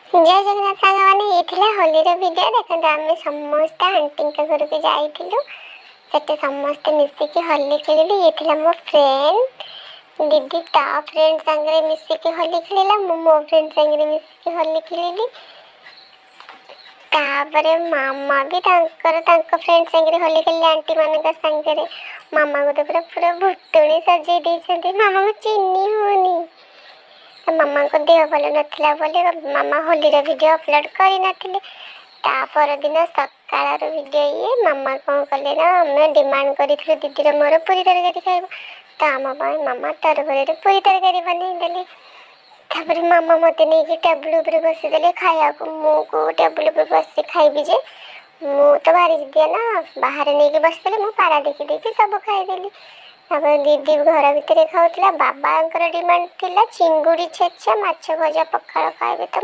जय जगन्नाथ साଙ୍ଗମାନେ ଏଇଥିଲା ହୋଲିର ଭିଡ଼ିଓ ଦେଖନ୍ତୁ। ଆମେ ସମସ୍ତେ ଆଣ୍ଟିଙ୍କ ଘରକୁ ଯାଇଥିଲୁ, ସେଠି ସମସ୍ତେ ମିଶିକି ହୋଲି ଖେଳିଲୁ। ଇଏ ଥିଲା ମୋ ଫ୍ରେଣ୍ଡ ଦିଦି, ତା ଫ୍ରେଣ୍ଡ ସାଙ୍ଗରେ ମିଶିକି ହୋଲି ଖେଳିଲା, ମୁଁ ମୋ ଫ୍ରେଣ୍ଡ ସାଙ୍ଗରେ ମିଶିକି ହୋଲି ଖେଳିଲି। ତାପରେ ମାମା ବି ତାଙ୍କ ଫ୍ରେଣ୍ଡ ସାଙ୍ଗରେ ହୋଲି ଖେଳିଲେ ଆଣ୍ଟି ମାନଙ୍କ ସାଙ୍ଗରେ। ମାମାଙ୍କୁ ତ ପୁରା ଭୁତୁଣି ସଜେଇ ଦେଇଛନ୍ତି, ମାମାଙ୍କୁ ଚିହ୍ନି ହଉନି। ମାମାଙ୍କ ଦେହ ଭଲ ନଥିଲା ବୋଲି ମାମା ହୋଲିର ଭିଡ଼ିଓ ଅପଲୋଡ଼ କରିନଥିଲେ। ତା ପରଦିନ ସକାଳର ଭିଡ଼ିଓ ଇଏ। ମାମା କ'ଣ କଲେ ନା, ଆମେ ଡିମାଣ୍ଡ କରିଥିଲୁ ଦିଦିର ମୋର ପୁରୀ ତରକାରୀ ଖାଇବୁ, ତ ଆମ ପାଇଁ ମାମା ତରବରରେ ପୁରୀ ତରକାରୀ ବନେଇଦେଲେ। ତାପରେ ମାମା ମୋତେ ନେଇକି ଟେବୁଲ ଉପରେ ବସିଦେଲେ ଖାଇବାକୁ। ମୁଁ କେଉଁ ଟେବୁଲ ଉପରେ ବସି ଖାଇବି ଯେ, ମୁଁ ତ ଭାରି ଜିଦିଆ ନା, ବାହାରେ ନେଇକି ବସିଦେଲେ ମୁଁ ପାରା ଦେଖି ଦେଖି ସବୁ ଖାଇଦେଲି। ତାପରେ ଦିଦି ଘର ଭିତରେ ଖାଉଥିଲା। ବାବାଙ୍କର ଡିମାଣ୍ଡ ଥିଲା ଚିଙ୍ଗୁଡ଼ି ଛେଚା, ମାଛ ଭଜା, ପଖାଳ ଖାଇବେ ତ